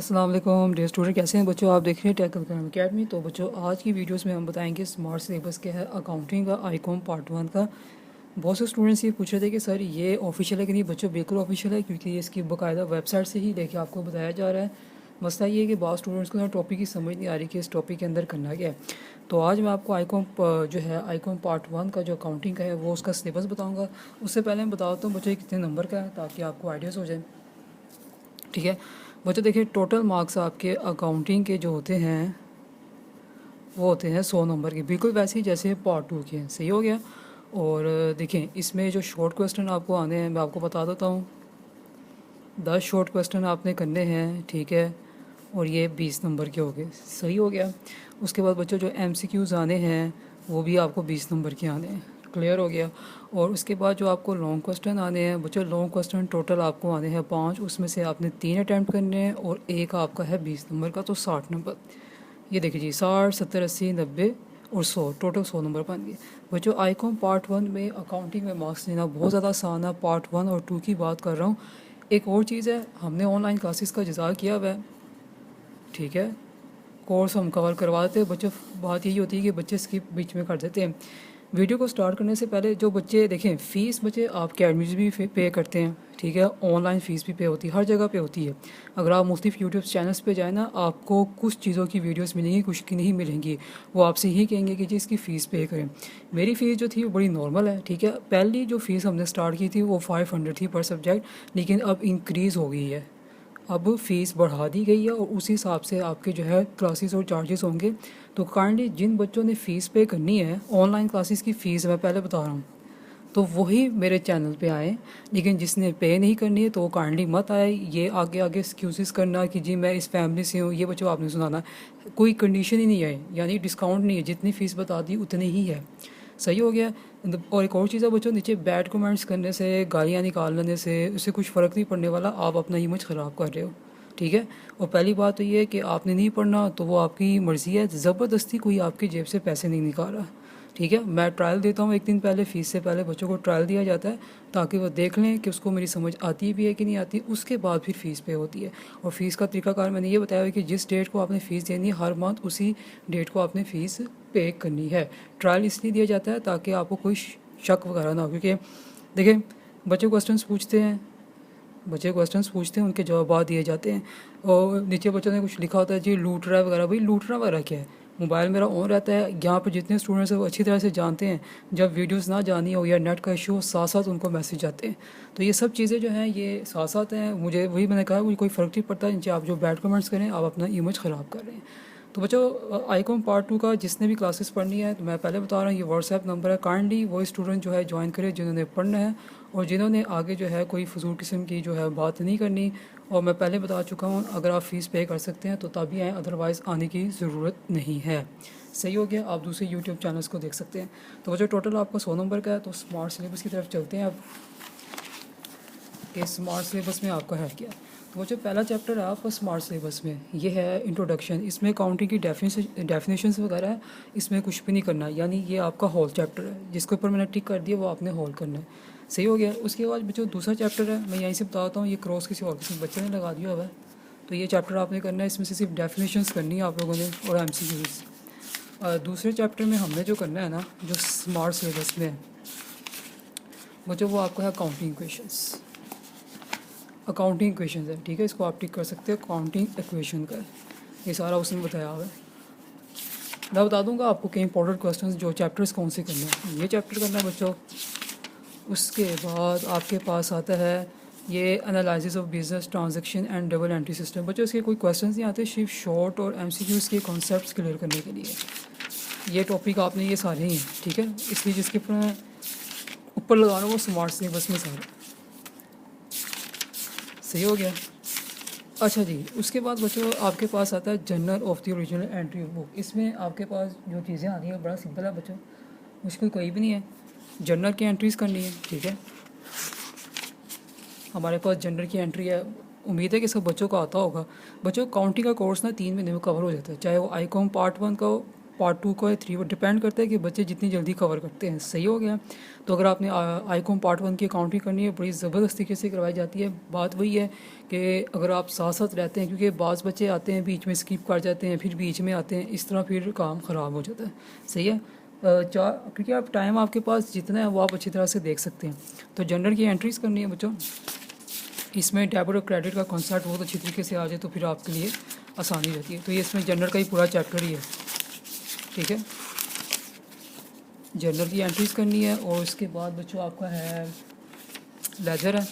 अस्सलाम वालेकुम dear student, कैसे हैं बच्चों। आप देख रहे हैं टेक अकेडमी। तो बच्चों आज की वीडियोस में हम बताएंगे स्मार्ट सिलेबस क्या है अकाउंटिंग का आईकॉम पार्ट 1 का। बहुत से स्टूडेंट्स ये पूछ रहे थे कि सर ये ऑफिशियल है कि नहीं। बच्चों बिल्कुल ऑफिशियल है, क्योंकि ये इसकी बाकायदा वेबसाइट से ही लेके आपको बताया जा रहा है। मसला ये है कि बहुत स्टूडेंट्स को ना टॉपिक की समझ नहीं आ रही कि इस टॉपिक के अंदर करना क्या है। तो आज मैं आपको आईकॉम जो है आईकॉम पार्ट 1 का जो अकाउंटिंग का है वो उसका सिलेबस बताऊँगा। उससे पहले मैं बताता हूँ बच्चों ये कितने नंबर का है, ताकि आपको आइडियाज़ हो जाए। ठीक है बच्चों, देखिए टोटल मार्क्स आपके अकाउंटिंग के जो होते हैं वो होते हैं 100 नंबर के, बिल्कुल वैसे ही जैसे पार्ट 2 के हैं। सही हो गया। और देखें इसमें जो शॉर्ट क्वेश्चन आपको आने हैं मैं आपको बता देता हूँ। 10 शॉर्ट क्वेश्चन आपने करने हैं, ठीक है। और ये 20 नंबर के हो गए। सही हो गया। उसके बाद बच्चों जो MCQs आने हैं वो भी आपको 20 नंबर के आने हैं। क्लियर हो गया। और उसके बाद जो आपको लॉन्ग क्वेश्चन आने हैं बच्चों, लॉन्ग क्वेश्चन टोटल आपको आने हैं 5। उसमें से आपने 3 अटैम्प्ट करने हैं और एक आपका है 20 नंबर का, तो 60 नंबर। ये देखिए जी, 60, 70, 80, 90 और 100, टोटल 100 नंबर बन गए। बच्चों आईकॉम पार्ट 1 में अकाउंटिंग में मार्क्स लेना बहुत ज़्यादा आसान है। पार्ट 1 और 2 की बात कर रहा हूँ। एक और चीज़ है, हमने ऑनलाइन क्लासेस का इंतज़ार किया हुआ है, ठीक है। कोर्स हम कवर करवा देते हैं बच्चों। बात यही होती है कि बच्चे स्किप बीच में कर देते हैं। वीडियो को स्टार्ट करने से पहले जो बच्चे देखें, फ़ीस बच्चे आप अकेडमीज भी पे करते हैं, ठीक है। ऑनलाइन फ़ीस भी पे होती है, हर जगह पे होती है। अगर आप मुख्तलिफ यूट्यूब चैनल्स पे जाए ना, आपको कुछ चीज़ों की वीडियोस मिलेंगी, कुछ की नहीं मिलेंगी। वो आपसे यही कहेंगे कि जी इसकी फ़ीस पे करें। मेरी फ़ीस जो थी वो बड़ी नॉर्मल है, ठीक है। पहली जो फ़ीस हमने स्टार्ट की थी वो 500 थी पर सब्जेक्ट, लेकिन अब इंक्रीज़ हो गई है। अब फ़ीस बढ़ा दी गई है और उसी हिसाब से आपके जो है क्लासेस और चार्जेस होंगे। तो काइंडली जिन बच्चों ने फ़ीस पे करनी है, ऑनलाइन क्लासेस की फ़ीस मैं पहले बता रहा हूँ, तो वही मेरे चैनल पे आए। लेकिन जिसने पे नहीं करनी है तो वो काइंडली मत आए। ये आगे आगे एक्सक्यूज़ करना कि जी मैं इस फैमिली से हूँ, ये बच्चों आपने सुनाना। कोई कंडीशन ही नहीं है, यानी डिस्काउंट नहीं है, जितनी फ़ीस बता दी उतनी ही है। सही हो गया। और एक और चीज़ है बच्चों, नीचे बैड कमेंट्स करने से, गालियाँ निकालने से उससे कुछ फ़र्क नहीं पड़ने वाला। आप अपना इमेज ख़राब कर रहे हो, ठीक है। और पहली बात तो ये है कि आपने नहीं पढ़ना तो वो आपकी मर्ज़ी है, ज़बरदस्ती कोई आपकी जेब से पैसे नहीं निकाल रहा, ठीक है। मैं ट्रायल देता हूँ एक दिन पहले, फ़ीस से पहले बच्चों को ट्रायल दिया जाता है, ताकि वो देख लें कि उसको मेरी समझ आती भी है कि नहीं आती। उसके बाद फिर फ़ीस पे होती है। और फ़ीस का तरीकाकार मैंने ये बताया है कि जिस डेट को आपने फ़ीस देनी है हर मंथ, उसी डेट को आपने फ़ीस पे करनी है। ट्रायल इसलिए दिया जाता है ताकि आपको कोई शक वगैरह ना हो, क्योंकि देखें बच्चे क्वेश्चंस पूछते हैं, उनके जवाब दिए जाते हैं। और नीचे बच्चों ने कुछ लिखा होता है जी लूट रहा है वगैरह। भाई लूटना वगैरह क्या है, मोबाइल मेरा ऑन रहता है। यहाँ पर जितने स्टूडेंट्स हैं वो अच्छी तरह से जानते हैं, जब वीडियोस ना जानी हो या नेट का इशू हो, साथ साथ उनको मैसेज आते हैं। तो ये सब चीज़ें जो हैं ये साथ साथ हैं। मुझे वही मैंने कहा, मुझे कोई फ़र्क नहीं पड़ता। नीचे आप जो बैड कमेंट्स करें, आप अपना इमेज ख़राब कर रहे हैं। तो बच्चों आईकॉम पार्ट 2 का जिसने भी क्लासेस पढ़नी है, तो मैं पहले बता रहा हूँ ये व्हाट्सएप नंबर है। काइंडली वो स्टूडेंट जो है ज्वाइन करें जिन्होंने पढ़ना है, और जिन्होंने आगे जो है कोई फजूल किस्म की जो है बात नहीं करनी। और मैं पहले बता चुका हूँ, अगर आप फ़ीस पे कर सकते हैं तो तभी आएँ, अदरवाइज़ आने की ज़रूरत नहीं है। सही हो गया। आप दूसरे यूट्यूब चैनल्स को देख सकते हैं। तो बच्चों टोटल आपका 100 नंबर का है। तो स्मार्ट सिलेबस की तरफ चलते हैं अब, कि स्मार्ट सिलेबस में आपका है क्या। तो वो जो पहला चैप्टर है आपका स्मार्ट सिलेबस में, ये है इंट्रोडक्शन। इसमें अकाउंटिंग की डेफिनेशंस वगैरह है, इसमें कुछ भी नहीं करना। यानी ये आपका होल चैप्टर है, जिसके ऊपर मैंने टिक कर दिया वो आपने होल करना है। सही हो गया। उसके बाद जो दूसरा चैप्टर है मैं यहीं से बताता हूँ, ये क्रॉस किसी और किसी बच्चे ने लगा दिया हुआ है, तो ये चैप्टर आपने करना है। इसमें से सिर्फ डेफिनेशंस करनी है आप लोगों ने और MCQs। दूसरे चैप्टर में हमने जो करना है ना, जो स्मार्ट सिलेबस में बच्चों, वो आपका है अकाउंटिंग इक्वेशन है, ठीक है। इसको आप टिक कर सकते हैं, अकाउंटिंग इक्वेशन का ये सारा उसने बताया हुआ है। मैं बता दूंगा आपको कई इंपॉर्टेंट क्वेश्चंस जो चैप्टर्स कौन से करने हैं। ये चैप्टर करना है बच्चों। उसके बाद आपके पास आता है ये analysis of business transaction and double entry system. बच्चों इसके कोई क्वेश्चंस नहीं आते, सिर्फ शॉर्ट और MCQs के कॉन्सेप्ट्स क्लियर करने के लिए ये टॉपिक आपने ये सारे ही हैं, ठीक है। इसलिए जिसके ऊपर लगाना वो स्मार्ट सिलेबस में सारे। सही हो गया। अच्छा जी, उसके बाद बच्चों आपके पास आता है journal of the original entry book. इसमें आपके पास जो चीज़ें आती हैं बड़ा सिंपल है बच्चों, मुश्किल कोई भी नहीं है। जर्नल की एंट्रीज़ करनी है, ठीक है। हमारे पास जर्नल की एंट्री है, उम्मीद है कि सब बच्चों को आता होगा। बच्चों काउंटिंग का कोर्स ना 3 महीने में कवर हो जाता है, चाहे वो आईकॉम पार्ट 1 का हो पार्ट 2 का या 3, वो डिपेंड करता है कि बच्चे जितनी जल्दी कवर करते हैं। सही हो गया। तो अगर आपने आईकॉम पार्ट 1 की अकाउंटिंग करनी है, बड़ी ज़बरदस्त तरीके से करवाई जाती है। बात वही है कि अगर आप साथ साथ रहते हैं, क्योंकि बाज़ बच्चे आते हैं बीच में स्किप कर जाते हैं, फिर बीच में आते हैं, इस तरह फिर काम ख़राब हो जाता है। सही है। क्योंकि आप टाइम आपके पास जितना है वो आप अच्छी तरह से देख सकते हैं। तो जनरल की एंट्रीज़ करनी है बच्चों। इसमें डेबिट और क्रेडिट का कॉन्सेप्ट बहुत अच्छी तरीके से आ जाए तो फिर आपके लिए आसानी रहती है। तो ये इसमें जनरल का ही पूरा चैप्टर ही है। ठीक है, जनरल की एंट्रीज़ करनी है। और उसके बाद बच्चों आपका है लेजर है।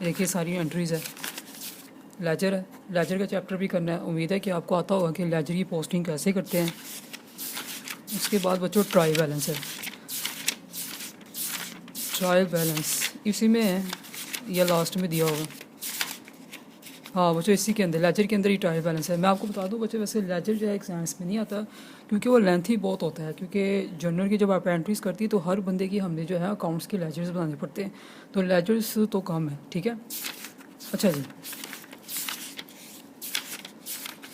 देखिए सारी एंट्रीज़ है। लेजर है, लेजर का चैप्टर भी करना है। उम्मीद है कि आपको आता होगा कि लेजर की पोस्टिंग कैसे करते हैं। उसके बाद बच्चों ट्रायल बैलेंस है। ट्रायल बैलेंस इसी में है या लास्ट में दिया होगा। हाँ बच्चों, इसी के अंदर लेजर के अंदर ही ट्रायल बैलेंस है। मैं आपको बता दूं बच्चों, वैसे लेजर जो है एग्जाम्स में नहीं आता क्योंकि वो लेंथी बहुत होता है। क्योंकि जनरल की जब आप एंट्रीज करती है तो हर बंदे की हमने जो है अकाउंट्स के लेजर्स बनाने पड़ते हैं, तो लेजर्स तो कम है। ठीक है, अच्छा जी।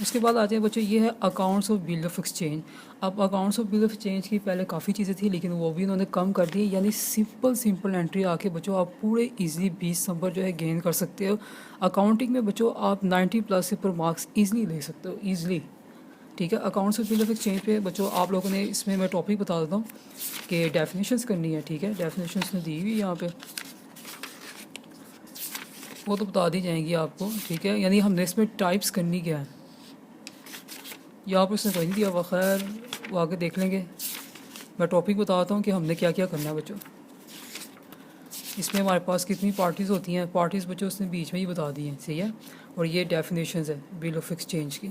उसके बाद आते हैं बच्चों, ये है accounts of bill of exchange. अब accounts of bill of exchange की पहले काफ़ी चीज़ें थी लेकिन वो भी उन्होंने कम कर दी। यानी सिंपल एंट्री आके बच्चों आप पूरे इजीली 20 नंबर जो है गेन कर सकते हो। अकाउंटिंग में बच्चों आप 90+ से ऊपर मार्क्स ईजिली ले सकते हो, ईजिली। ठीक है, accounts of bill of exchange पे बच्चों आप लोगों ने, इसमें मैं टॉपिक बता देता हूँ कि डेफिनेशंस करनी है। ठीक है, डेफिनेशंस ने दी हुई यहाँ पे, वो तो बता दी जाएंगी आपको। ठीक है, यानी हमने इसमें टाइप्स करनी क्या है यहाँ पर उसने कोई नहीं दिया हुआ, खैर वो आगे देख लेंगे। मैं टॉपिक बताता हूँ कि हमने क्या क्या करना है बच्चों। इसमें हमारे पास कितनी पार्टीज़ होती हैं, पार्टीज़ बच्चों उसने बीच में ही बता दी हैं। सही है। और ये डेफिनेशंस है बिल ऑफ एक्सचेंज की,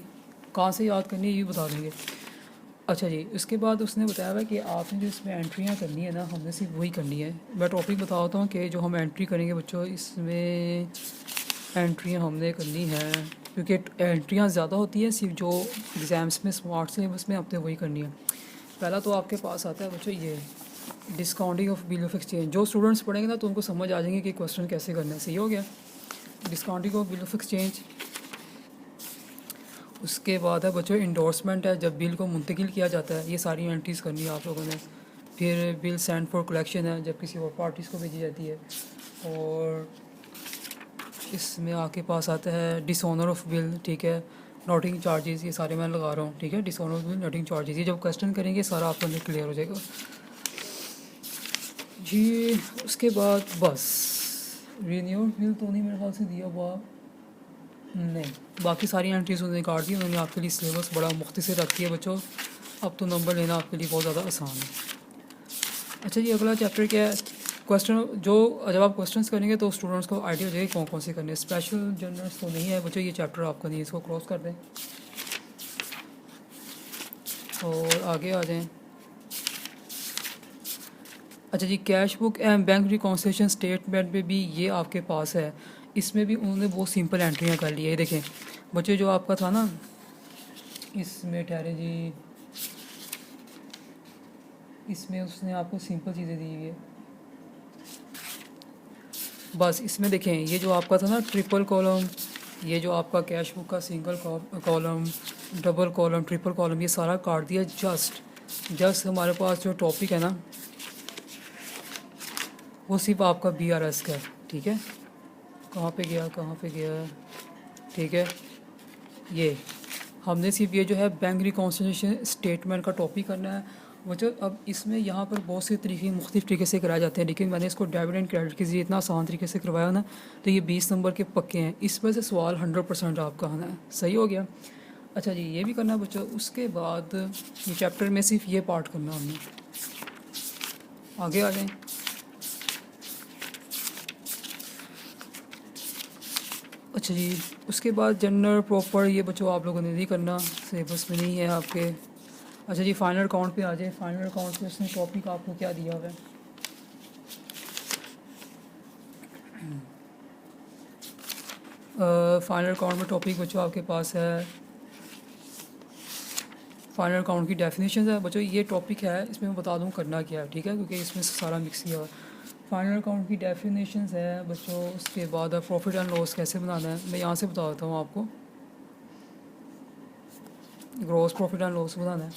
कहाँ से याद करनी है ये बता देंगे। अच्छा जी, उसके बाद उसने बताया हुआ कि आपने जो इसमें एंट्रियाँ करनी है ना, हमने सिर्फ वही करनी है। मैं टॉपिक बताता हूँ कि जो हम एंट्री करेंगे बच्चों, इसमें एंट्रियाँ हमने करनी है क्योंकि एंट्रियाँ ज़्यादा होती हैं, सिर्फ जो एग्ज़ाम्स में स्मार्ट सिलेबस में आपने वही करनी है। पहला तो आपके पास आता है बच्चों ये discounting of bill of exchange. जो स्टूडेंट्स पढ़ेंगे ना तो उनको समझ आ जाएंगे कि क्वेश्चन कैसे करना है। सही हो गया, discounting of bill of exchange. उसके बाद है बच्चों इंडोर्समेंट है, जब बिल को मुंतकिल किया जाता है, ये सारी एंट्रीज़ करनी है आप लोगों ने। फिर बिल सेंड फॉर कलेक्शन है, जब किसी और पार्टीज़ को भेजी जाती है। और इसमें आपके पास आता है डिसऑनर ऑफ बिल। ठीक है, नोटिंग चार्जेस, ये सारे मैं लगा रहा हूँ। ठीक है, dishonour of bill, noting charges, ये जब क्वेश्चन करेंगे सारा आपको अंदर क्लियर हो जाएगा जी। उसके बाद बस रीन्यूड बिल तो नहीं मेरे ख्याल से दिया हुआ, नहीं, बाकी सारी एंट्रीज उन्होंने काट दी। उन्होंने आपके लिए सिलेबस बड़ा मुख्तसर रखी है बच्चों, अब तो नंबर लेना आपके लिए बहुत ज़्यादा आसान है। अच्छा जी, अगला चैप्टर क्या है, क्वेश्चन। जो जब आप क्वेश्चंस करेंगे तो स्टूडेंट्स को आइडिया हो जाएगा कौन कौन से करने हैं। स्पेशल जनरल्स तो नहीं है बच्चों, ये चैप्टर आपका नहीं है, इसको क्रॉस कर दें और आगे आ जाएं। अच्छा जी, cash book and bank reconciliation statement में भी ये आपके पास है। इसमें भी उन्होंने बहुत सिंपल एंट्रियाँ कर ली है। देखें बच्चे, जो आपका था ना, इसमें ठहरे जी, इसमें उसने आपको सिंपल चीज़ें दी हुई है। बस इसमें देखें, ये जो आपका था ना ट्रिपल कॉलम, ये जो आपका कैश बुक का single column, double column, triple column, ये सारा काट दिया। जस्ट हमारे पास जो टॉपिक है ना वो सिर्फ आपका BRS का है। ठीक है, कहाँ पे गया। ठीक है, ये हमने सिर्फ ये जो है बैंक रिकॉन्सिलेशन स्टेटमेंट का टॉपिक करना है बच्चों। अब इसमें यहाँ पर बहुत से तरीके मुख्तलिफ तरीके से कराए जाते हैं, लेकिन मैंने इसको डेबिट एंड क्रेडिट के जरिए इतना आसान तरीके से करवाया ना, तो ये 20 नंबर के पक्के हैं। इसमें से सवाल 100% आपका आना है। सही हो गया। अच्छा जी, ये भी करना है बच्चों। उसके बाद ये चैप्टर में सिर्फ ये पार्ट करना हमने। आगे आ जाएँ। अच्छा जी, उसके बाद जनरल प्रॉपर, ये बच्चों आप लोगों ने नहीं करना, सिलेबस में नहीं है आपके। अच्छा जी, फाइनल अकाउंट पे आ जाए। फाइनल अकाउंट पे उसने टॉपिक आपको क्या दिया हुआ है, फाइनल अकाउंट में टॉपिक बच्चों आपके पास है फाइनल अकाउंट की डेफिनेशन है बच्चों। ये टॉपिक है, इसमें मैं बता दूँ करना क्या है। ठीक है, क्योंकि इसमें सारा मिक्स किया हुआ है। फाइनल अकाउंट की डेफिनेशन है बच्चों। उसके बाद प्रॉफिट एंड लॉस कैसे बनाना है, मैं यहाँ से बता देता हूँ आपको। ग्रॉस प्रॉफिट एंड लॉस बनाना है।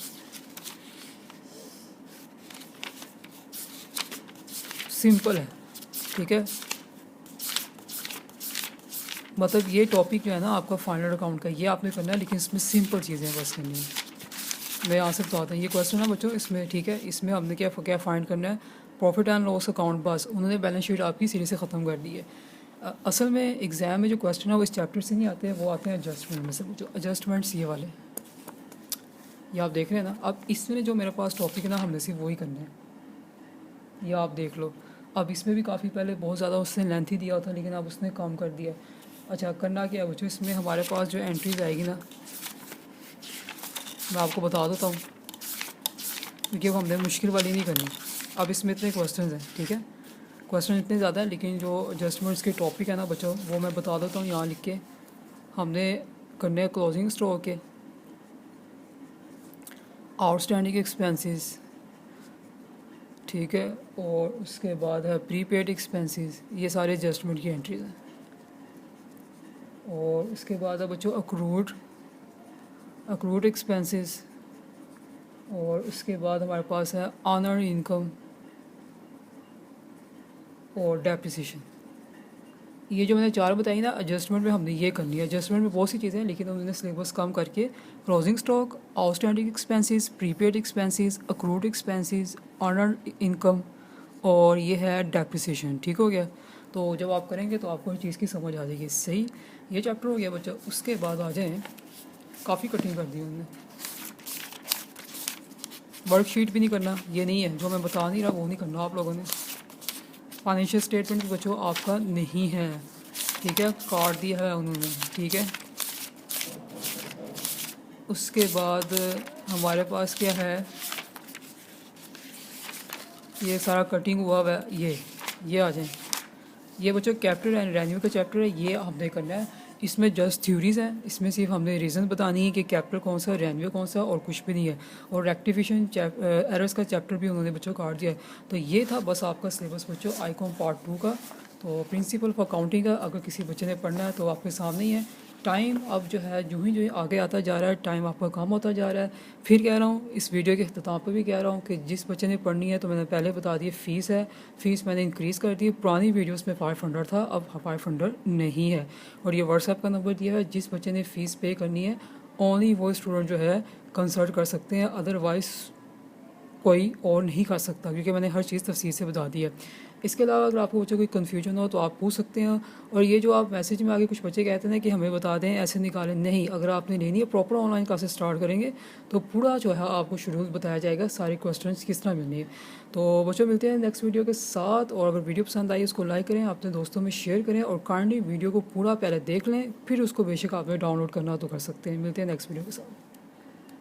सिंपल है, ठीक है। मतलब ये टॉपिक जो है ना आपका फाइनल अकाउंट का, ये आपने करना है, लेकिन इसमें सिंपल चीज़ें बस करनी है। मैं यहाँ से बताता हूँ, ये क्वेश्चन है बच्चों इसमें, ठीक है। इसमें हमने क्या क्या फाइंड करना है, प्रॉफिट एंड लॉस अकाउंट, बस उन्होंने बैलेंस शीट आपकी सीरीज से ख़त्म कर दी है। असल में एग्ज़ाम में जो क्वेश्चन है वो इस चैप्टर से नहीं आते हैं, वो आते हैं एडजस्टमेंट में से। जो एडजस्टमेंट्स ये वाले ये आप देख रहे हैं ना, अब इसमें जो मेरे पास टॉपिक है ना, हमने सिर्फ वही करना है। ये आप देख लो, अब इसमें भी काफ़ी पहले बहुत ज़्यादा उसने लेंथ ही दिया था, लेकिन अब उसने कम कर दिया। अच्छा, करना क्या है बच्चों, इसमें हमारे पास जो एंट्रीज आएगी ना, मैं आपको बता देता हूँ, क्योंकि अब हमने मुश्किल वाली नहीं करनी। अब इसमें इतने क्वेश्चन हैं, ठीक है, क्वेश्चन इतने ज़्यादा हैं, लेकिन जो एडजस्टमेंट्स के टॉपिक है ना बच्चों, वो मैं बता देता हूँ यहाँ लिख के। हमने करने क्लोजिंग स्टॉक के, आउटस्टैंडिंग एक्सपेंसेस, ठीक है, और उसके बाद है प्रीपेड एक्सपेंसेस, ये सारे एडजस्टमेंट की एंट्रीज हैं। और उसके बाद है बच्चों अक्रूड एक्सपेंसेस, और उसके बाद हमारे पास है ऑनर इनकम और डेप्रिसिएशन। ये जो मैंने चार बताई ना, एडजस्टमेंट में हमने ये करनी है। एडजस्टमेंट में बहुत सी चीज़ें हैं, लेकिन उन्होंने सिलेबस कम करके closing stock, outstanding expenses, prepaid expenses, accrued expenses, honour income और ये है डेप्रिसिएशन, ठीक हो गया। तो जब आप करेंगे तो आपको हर चीज़ की समझ आ जाएगी। सही, ये चैप्टर हो गया बच्चा। उसके बाद आ जाएँ, काफ़ी कटिंग कर दी उन्होंने, वर्कशीट भी नहीं करना, ये नहीं है जो मैं बता नहीं रहा, वो नहीं करना आप लोगों ने। फाइनेंशियल स्टेटमेंट बच्चों आपका नहीं है, ठीक है, काट दिया है उन्होंने, ठीक है। उसके बाद हमारे पास क्या है, ये सारा कटिंग हुआ है, ये आ जाए। ये बच्चों कैपिटल एंड रेवेन्यू का चैप्टर है, ये हमने करना है। इसमें जस्ट थ्योरीज हैं, इसमें सिर्फ हमने रीज़न बतानी है कि कैपिटल कौन सा, रेवेन्यू कौन सा, और कुछ भी नहीं है। और रेक्टिफिकेशन एरर्स का चैप्टर भी उन्होंने बच्चों काट दिया है। तो ये था बस आपका सिलेबस बच्चों आईकॉम पार्ट 2 का। तो प्रिंसिपल ऑफ अकाउंटिंग का अगर किसी बच्चे ने पढ़ना है तो आपके सामने ही है। टाइम अब जो है जो ही आगे आता जा रहा है, टाइम आपका कम होता जा रहा है। फिर कह रहा हूँ, इस वीडियो के अख्ताम पर भी कह रहा हूँ कि जिस बच्चे ने पढ़नी है, तो मैंने पहले बता दिया फ़ीस है, फ़ीस मैंने इंक्रीज़ कर दी। पुरानी वीडियोस में 500 था, अब 500 नहीं है। और ये व्हाट्सएप का नंबर दिया है, जिस बच्चे ने फ़ीस पे करनी है ओनली वो स्टूडेंट जो है कंसल्ट कर सकते हैं, अदरवाइज़ कोई और नहीं कर सकता, क्योंकि मैंने हर चीज़ तफसील से बता दी है। इसके अलावा अगर आपको बच्चों कोई कन्फ्यूजन हो तो आप पूछ सकते हैं। और ये जो आप मैसेज में आगे कुछ बच्चे कहते हैं कि हमें बता दें, ऐसे निकालें, नहीं, अगर आपने लेनी है प्रॉपर ऑनलाइन क्लासेस स्टार्ट करेंगे तो पूरा जो है आपको शेड्यूल बताया जाएगा, सारे क्वेश्चंस किस तरह मिलनी है। तो बच्चों मिलते हैं नेक्स्ट वीडियो के साथ। और अगर वीडियो पसंद आई उसको लाइक करें, अपने दोस्तों में शेयर करें, और काइंडली वीडियो को पूरा पहले देख लें, फिर उसको बेशक आपने डाउनलोड करना तो कर सकते हैं। मिलते हैं नेक्स्ट वीडियो के साथ।